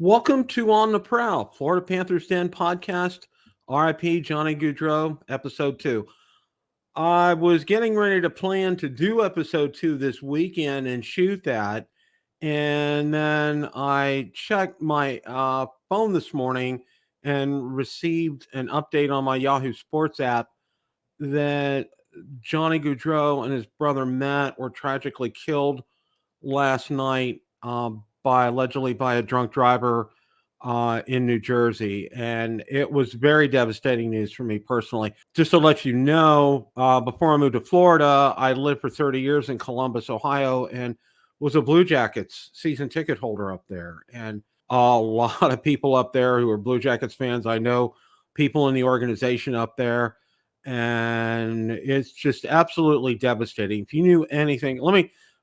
Welcome to On The Prowl, Florida Panthers Den podcast, RIP Johnny Gaudreau, episode 2. I was getting ready to plan to do episode 2 this weekend and shoot that. And then I checked my phone this morning and received an update on my Yahoo Sports app that Johnny Gaudreau and his brother Matt were tragically killed last night allegedly by a drunk driver in New Jersey. And it was very devastating news for me personally. Just to let you know, before I moved to Florida, I lived for 30 years in Columbus, Ohio, and was a Blue Jackets season ticket holder up there. And a lot of people up there who are Blue Jackets fans. I know people in the organization up there. And it's just absolutely devastating. If you knew anything,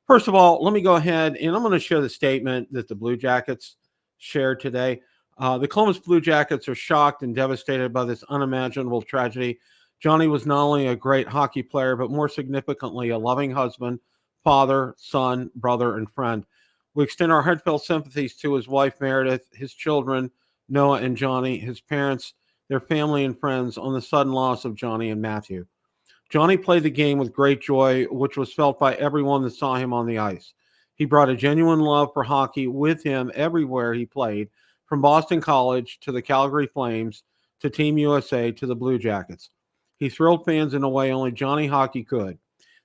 first of all, let me go ahead and I'm going to share the statement that the Blue Jackets shared today. The Columbus Blue Jackets are shocked and devastated by this unimaginable tragedy. Johnny was not only a great hockey player, but more significantly, a loving husband, father, son, brother, and friend. We extend our heartfelt sympathies to his wife, Meredith, his children, Noah and Johnny, his parents, their family, and friends on the sudden loss of Johnny and Matthew. Johnny played the game with great joy, which was felt by everyone that saw him on the ice. He brought a genuine love for hockey with him everywhere he played, from Boston College to the Calgary Flames to Team USA to the Blue Jackets. He thrilled fans in a way only Johnny Hockey could.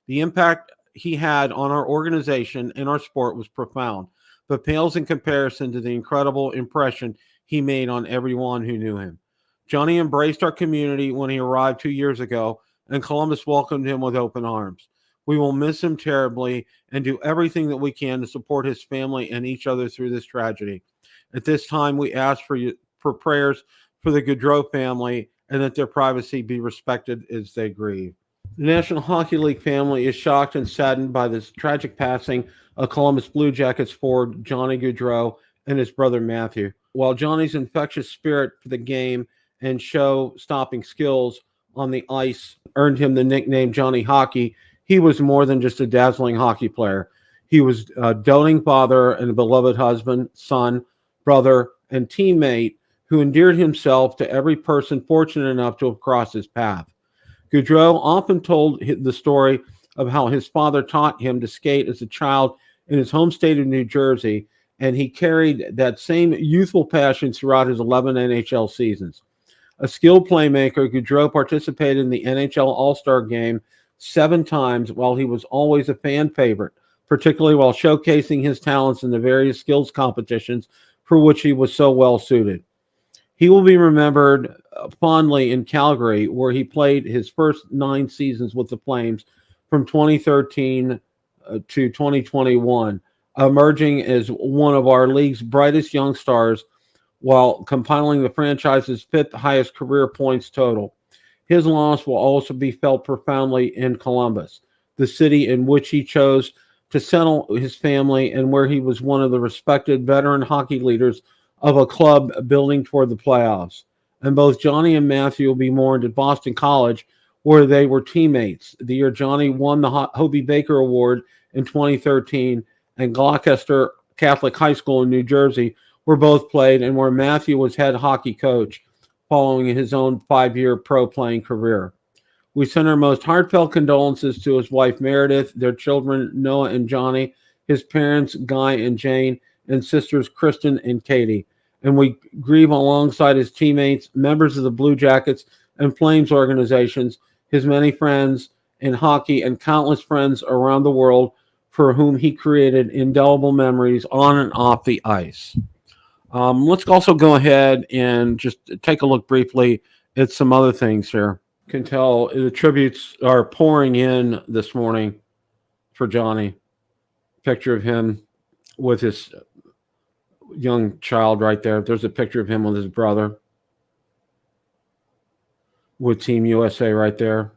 The impact he had on our organization and our sport was profound, but pales in comparison to the incredible impression he made on everyone who knew him. Johnny embraced our community when he arrived 2 years ago, and Columbus welcomed him with open arms. We will miss him terribly and do everything that we can to support his family and each other through this tragedy. At this time, we ask for prayers for the Gaudreau family and that their privacy be respected as they grieve. The National Hockey League family is shocked and saddened by this tragic passing of Columbus Blue Jackets forward Johnny Gaudreau and his brother Matthew. While Johnny's infectious spirit for the game and show-stopping skills on the ice earned him the nickname Johnny Hockey, he was more than just a dazzling hockey player. He was a doting father and a beloved husband, son, brother, and teammate who endeared himself to every person fortunate enough to have crossed his path. Gaudreau often told the story of how his father taught him to skate as a child in his home state of New Jersey, and he carried that same youthful passion throughout his 11 NHL seasons. A skilled playmaker, Gaudreau participated in the NHL All-Star Game 7 times, while he was always a fan favorite, particularly while showcasing his talents in the various skills competitions for which he was so well suited. He will be remembered fondly in Calgary, where he played his first 9 seasons with the Flames from 2013 to 2021, emerging as one of our league's brightest young stars while compiling the franchise's 5th highest career points total. His loss will also be felt profoundly in Columbus, the city in which he chose to settle his family and where he was one of the respected veteran hockey leaders of a club building toward the playoffs. And both Johnny and Matthew will be mourned at Boston College, where they were teammates. The year Johnny won the Hobie Baker Award in 2013, and Gloucester Catholic High School in New Jersey were both played, and where Matthew was head hockey coach following his own 5-year pro playing career. We send our most heartfelt condolences to his wife Meredith, their children Noah and Johnny, his parents Guy and Jane, and sisters Kristen and Katie. And we grieve alongside his teammates, members of the Blue Jackets and Flames organizations, his many friends in hockey, and countless friends around the world for whom he created indelible memories on and off the ice. Let's also go ahead and just take a look briefly at some other things here. You can tell the tributes are pouring in this morning for Johnny. Picture of him with his young child right there. There's a picture of him with his brother with Team USA right there.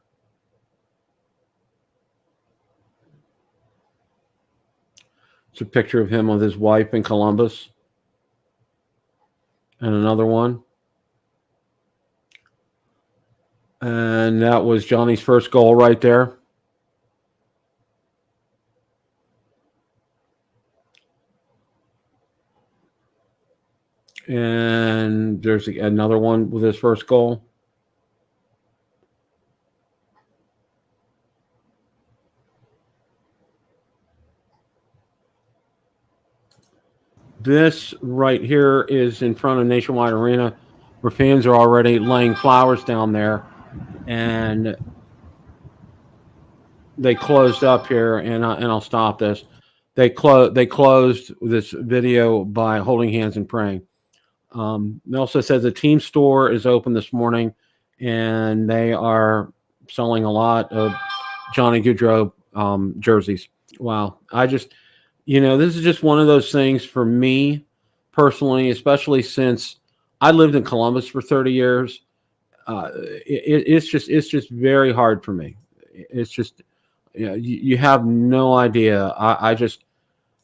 It's a picture of him with his wife in Columbus. And another one. And that was Johnny's first goal right there. And there's another one with his first goal. This right here is in front of Nationwide Arena, where fans are already laying flowers down there, and they closed up here. And I'll stop this. They closed this video by holding hands and praying. It also says the team store is open this morning, and they are selling a lot of Johnny Gaudreau jerseys. Wow. This is just one of those things for me personally, especially since I lived in Columbus for 30 years. It's just very hard for me. It's just, you have no idea.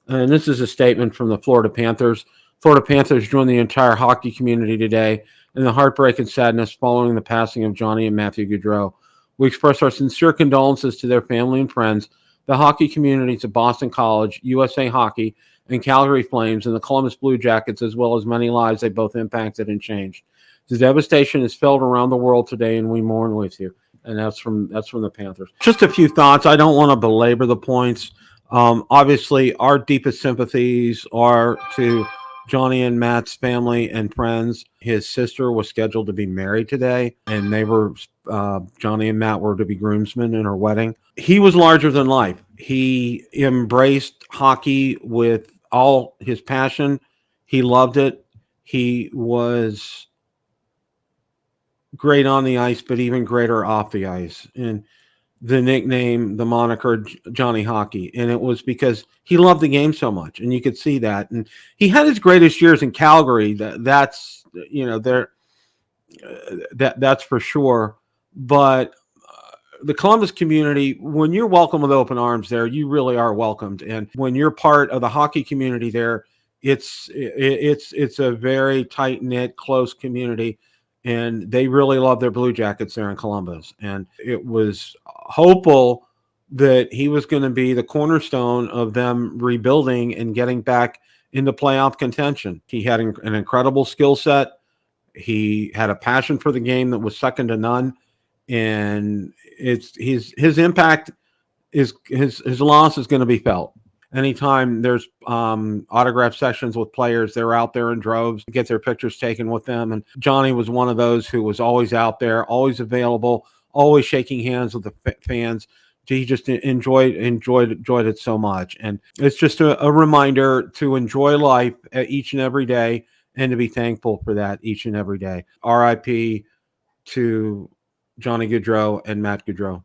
And this is a statement from the Florida Panthers. Florida Panthers joined the entire hockey community today in the heartbreak and sadness following the passing of Johnny and Matthew Gaudreau. We express our sincere condolences to their family and friends, the hockey communities of Boston College, USA Hockey, and Calgary Flames, and the Columbus Blue Jackets, as well as many lives they both impacted and changed. The devastation is felt around the world today, and we mourn with you. And that's from the Panthers. Just a few thoughts. I don't want to belabor the points. Obviously, our deepest sympathies are to Johnny and Matt's family and friends. His sister was scheduled to be married today, and Johnny and Matt were to be groomsmen in her wedding. He was larger than life. He embraced hockey with all his passion. He loved it. He was great on the ice, but even greater off the ice. And the nickname, the moniker Johnny Hockey. And it was because he loved the game so much. And you could see that. And he had his greatest years in Calgary. That's for sure. But the Columbus community, when you're welcome with open arms there, you really are welcomed. And when you're part of the hockey community there, it's a very tight knit, close community. And they really love their Blue Jackets there in Columbus. And it was hopeful that he was going to be the cornerstone of them rebuilding and getting back into playoff contention. He had an incredible skill set. He had a passion for the game that was second to none. And his impact his loss is going to be felt. Anytime there's autograph sessions with players, they're out there in droves to get their pictures taken with them. And Johnny was one of those who was always out there, always available, always shaking hands with the fans. He just enjoyed it so much. And it's just a reminder to enjoy life each and every day and to be thankful for that each and every day. RIP to Johnny Gaudreau and Matt Gaudreau.